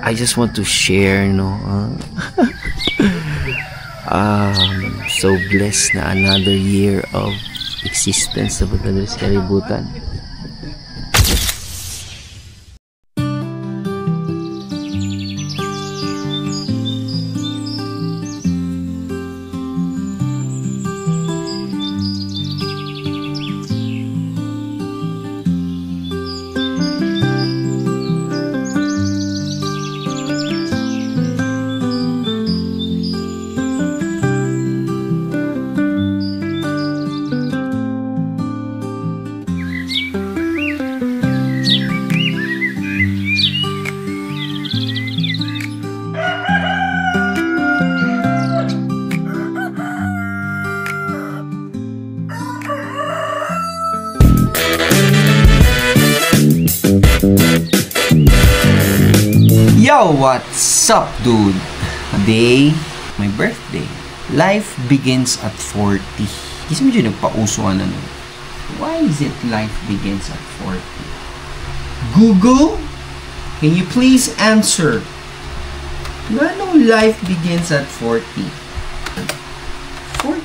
I just want to share, no? So blessed na another year of existence sa Batanes Kaributan. Yo, what's up, dude? Today, my birthday. Life begins at 40. Kasi medyo nagpausuan na nun. Why is it life begins at 40? Google, can you please answer? Ano life begins at 40? 40.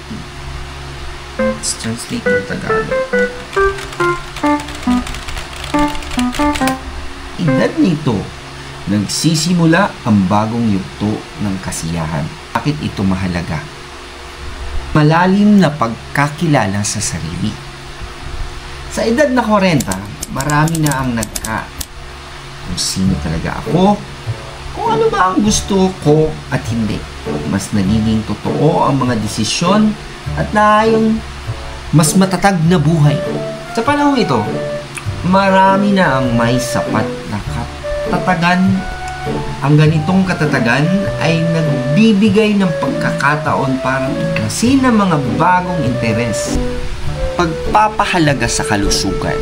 Let's translate to Tagalog. Edad nito, nagsisimula ang bagong yugto ng kasiyahan. Bakit ito mahalaga? Malalim na pagkakilala sa sarili. Sa edad na 40, marami na ang kung sino talaga ako, kung ano ba ang gusto ko at hindi. Mas nagiging totoo ang mga desisyon at naayong mas matatag na buhay. Sa panahon ito, marami na ang may sapat na katatagan. Ang ganitong katatagan ay nagbibigay ng pagkakataon para tuklasin ang mga bagong interes. Pagpapahalaga sa kalusugan.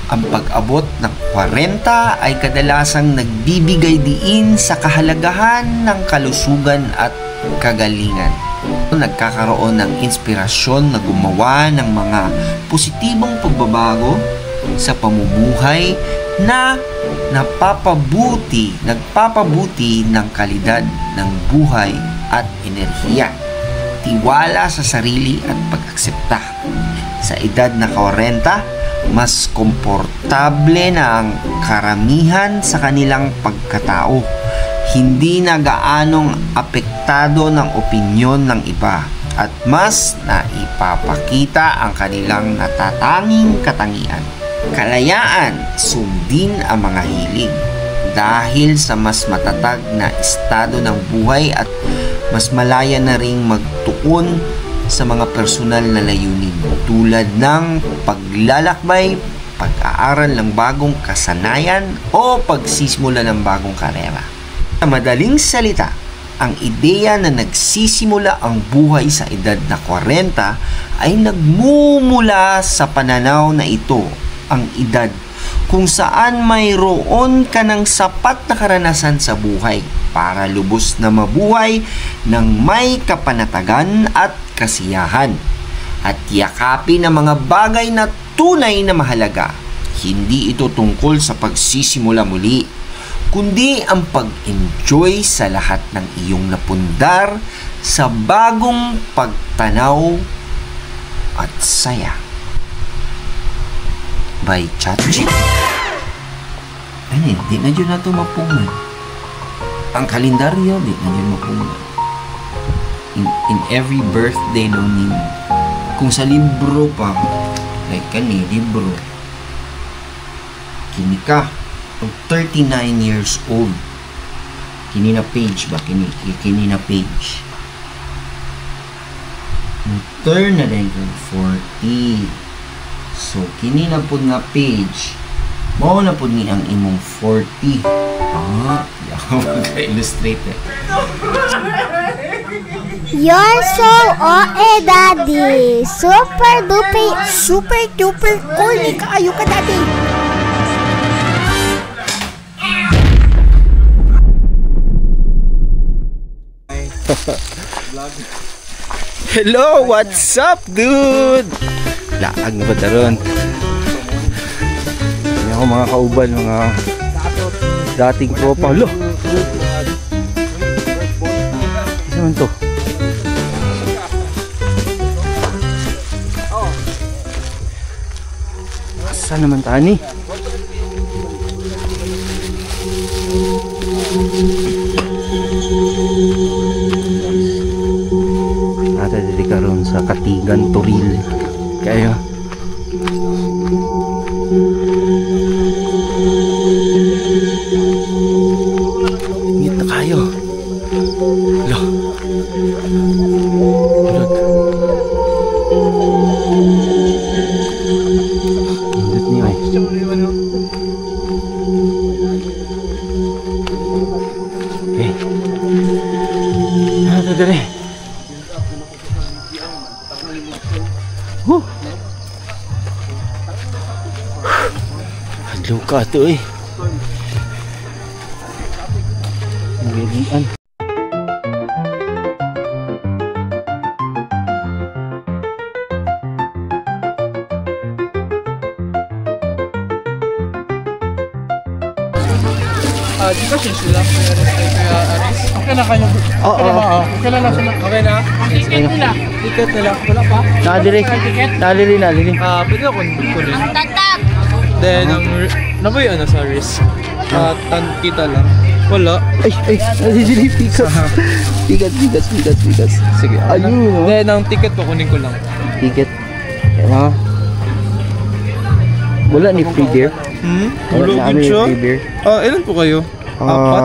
Ang pag-abot ng 40 ay kadalasang nagbibigay diin sa kahalagahan ng kalusugan at kagalingan. Nagkakaroon ng inspirasyon na gumawa ng mga positibong pagbabago sa pamumuhay na nagpapabuti ng kalidad ng buhay at enerhiya, tiwala sa sarili at pag-aksepta. Sa edad na 40, mas komportable na ang karamihan sa kanilang pagkatao. Hindi na gaanong apektado ng opinyon ng iba at mas naipapakita ang kanilang natatanging katangian. Kalayaan, sundin ang mga hilig dahil sa mas matatag na estado ng buhay at mas malaya na ring magtuon sa mga personal na layunin tulad ng paglalakbay, pag-aaral ng bagong kasanayan o pagsisimula ng bagong karera. Sa madaling salita, ang ideya na nagsisimula ang buhay sa edad na 40 ay nagmumula sa pananaw na ito, ang edad kung saan mayroon ka ng sapat na karanasan sa buhay para lubos na mabuhay ng may kapanatagan at kasiyahan at yakapin ang mga bagay na tunay na mahalaga. Hindi ito tungkol sa pagsisimula muli, kundi ang pag-enjoy sa lahat ng iyong napundar sa bagong pagtanaw at saya. By ChatGPT. Ay, di na dyan na ito mapungan. Ang kalendaryo, di na dyan mapungan. In every birthday daw ninyo. Kung sa libro pa, like kani, libro, kini ka, 39 years old. Kini na page ba? Kini na page. Turn na din kung 40. So, kini na po nga page. Mao na po ni ang imong 40. Yaw mag-illustrate eh. You're so OA, Daddy. Super duper corny kaayo ka, Daddy. Hello, what's up, dude? Laag na ba daron? ako mga kauban, mga dating tropa. Lo! Ano naman to? Saan naman tani? Nata dili karon sa Katigan, Toril. Kaya ngit na kayo. Lo. Bulag. Indot niyo eh. Okay. Nata dali. Adlaw ka ito eh. Ngirian. Di ba siya sila? Kaya Aris? Okay na kayo. Oo. Okay na lang sila. Okay na? Ticket nila. Ticket nila. Wala pa? Nadiri. Nadiri, nadiri. Pwede ako kunin. Tatak! Then, naboy ano sa Aris? Kita lang. Wala. Ay, nadiri. Pikas. Sige. Ayun. Then, ang ticket ko kunin ko lang. Ticket. Kaya wala ni free beer. Ulo, Wala good siya. free beer. Ilan po kayo? Apat?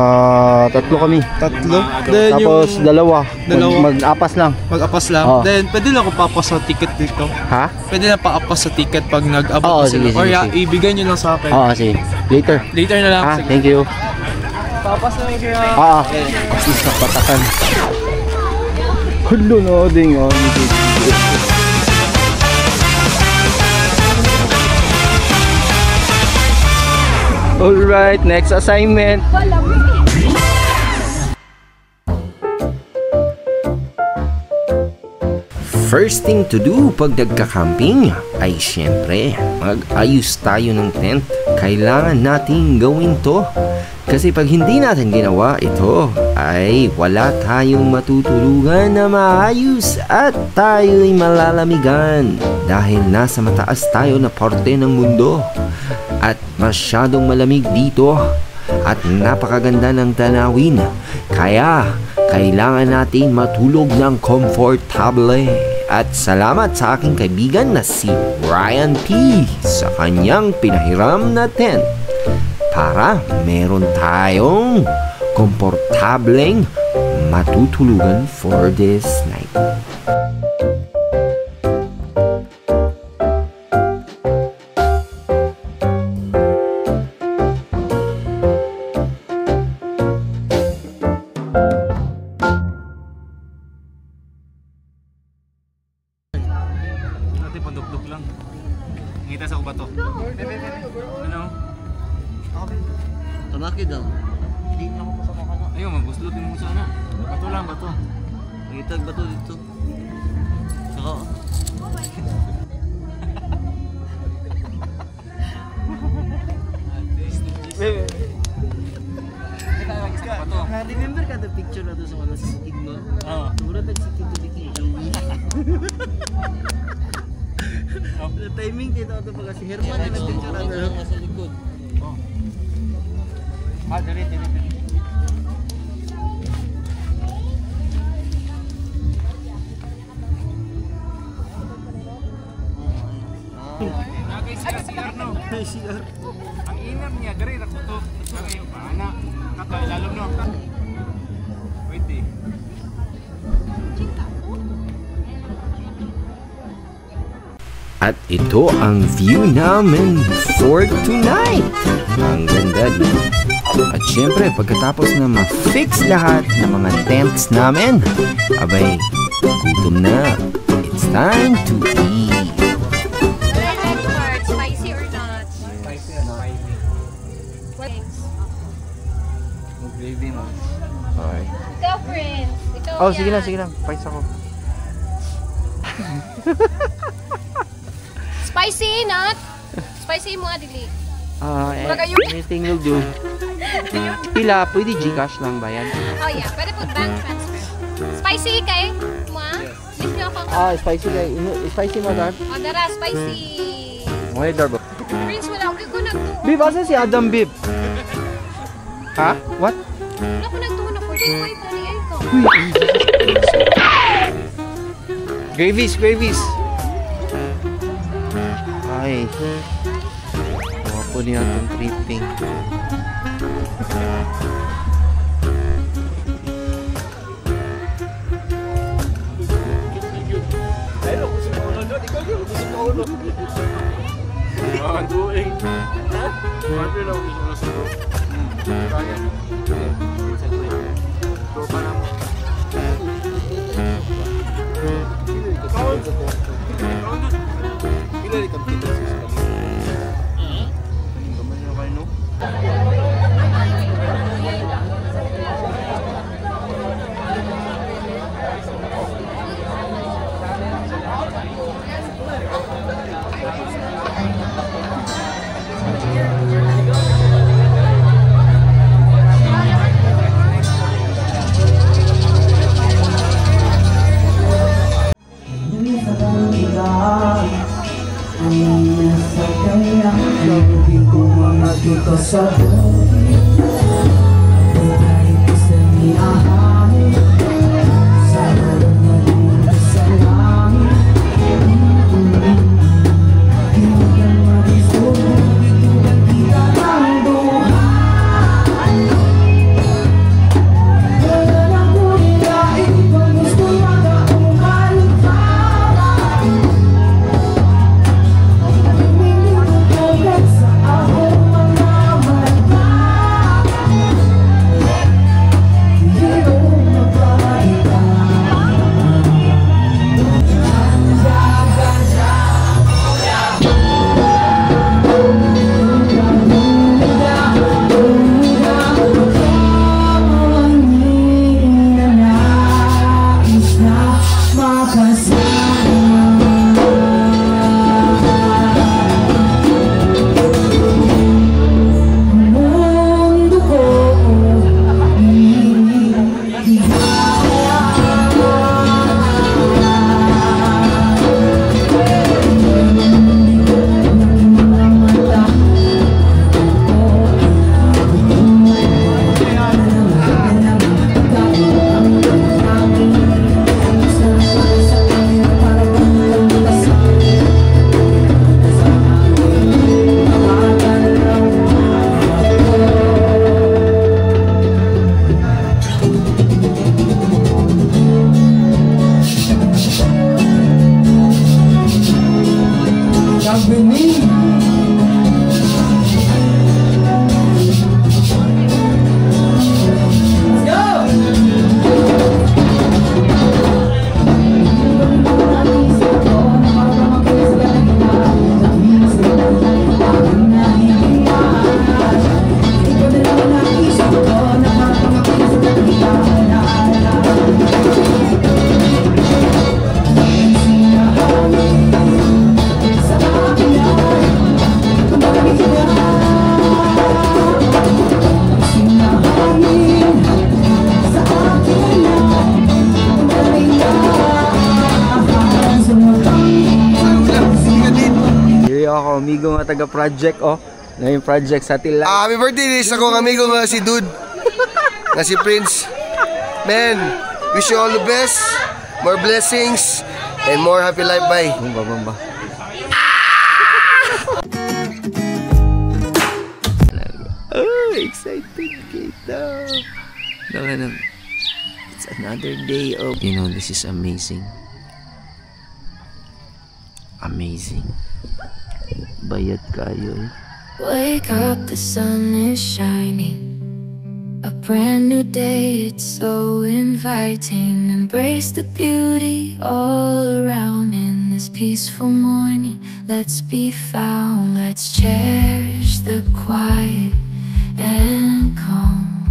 Tatlo kami. Tatlo? Then, Tapos dalawa. Dalawa. Mag-apas lang. Mag-apas lang? Oo. Then, pwede lang ako papas sa ticket dito. Ha? Pwede na pa-apas sa ticket pag nag-abot Oo, na sila. sige, Or sige, ya, sige. ibigay nyo lang sa akin. Oo, sige. Later. Later na lang. Sige. Thank you. Papas na lang kaya. Sis na patakan. Hulo na ding. Alright, next assignment. First thing to do pag nagka-camping ay syempre mag-ayos tayo ng tent. Kailangan nating gawin to. Kasi pag hindi natin ginawa ito ay wala tayong matutulugan na maayos at tayo'y malalamigan dahil nasa mataas tayo na parte ng mundo at masyadong malamig dito at napakaganda ng tanawin. Kaya kailangan natin matulog ng komportable. At salamat sa aking kaibigan na si Ryan P. sa kanyang pinahiram na tent para meron tayong komportableng matutulugan for this night. Ate, pandugdog lang. Ngita sa uba to. Ano? Tamaki daw. Hindi na ako pasama ka na. Ayun, magbuslot mo sana. Bato lang, bato. Nangitag ba to dito? Saka remember ka the picture na to sa mga sa bukid nun? Oo. Mura nagsikid to bikini. The timing dito ito pag si Herman na nagpicture na to sa likod. Dali. Nagay siya CR no? CR. Ang inam niya, dari rakuto. Kayo pa, anak. Lalo no. Wait eh. At ito ang view namin for tonight. Ang ganda dito. At syempre, pagkatapos na ma-fix lahat ng mga tents namin, abay, gutom na. It's time to eat. Spicy or not? Spicy or not? Gravy no. Okay. Ikaw, Prince. Ikaw Oh, yan. sige lang. Pais ako. Spicy, not? Spicy mo, Adili. Anything will do. Pila, pwede Gcash lang ba yan? Oh yeah, pwede po bank transfer. Spicy kay mo ah? Miss niyo ako. Spicy kay. Spicy mo dar? Oh, dara, spicy. Moy dar ba? Prince, wala ko nagtuon. Bib, asa si Adam, Bib? Ha? What? Wala ko nagtuon na 45 po ni Eko. Gravies. Ay. Wapo niya itong tripping. Amigo nga taga-project, na yung project sa Tila. Happy birthday sa kong amigo nga si Dude, nga si Prince. Man, wish you all the best, more blessings, and more happy life. Bye. Bamba. Oh, excited kita. It's another day of... You know, this is amazing. Amazing. Bayad kayo eh. Wake up, the sun is shining. A brand new day, it's so inviting. Embrace the beauty all around in this peaceful morning. Let's be found, let's cherish the quiet and calm.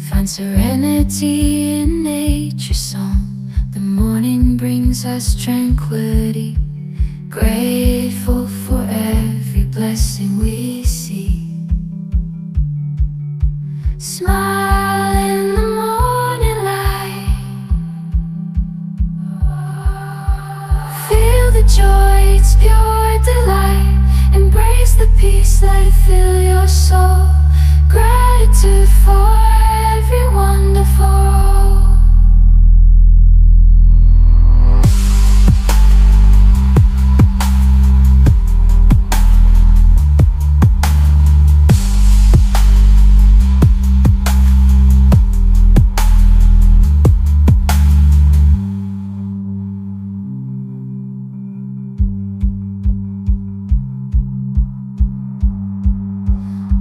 Find serenity in nature's song. The morning brings us tranquility. Grateful for every blessing. blessing we see. Smile in the morning light. Feel the joy, it's pure delight. Embrace the peace, let it fill your soul. Gratitude for every wonderful.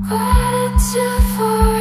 Gratitude for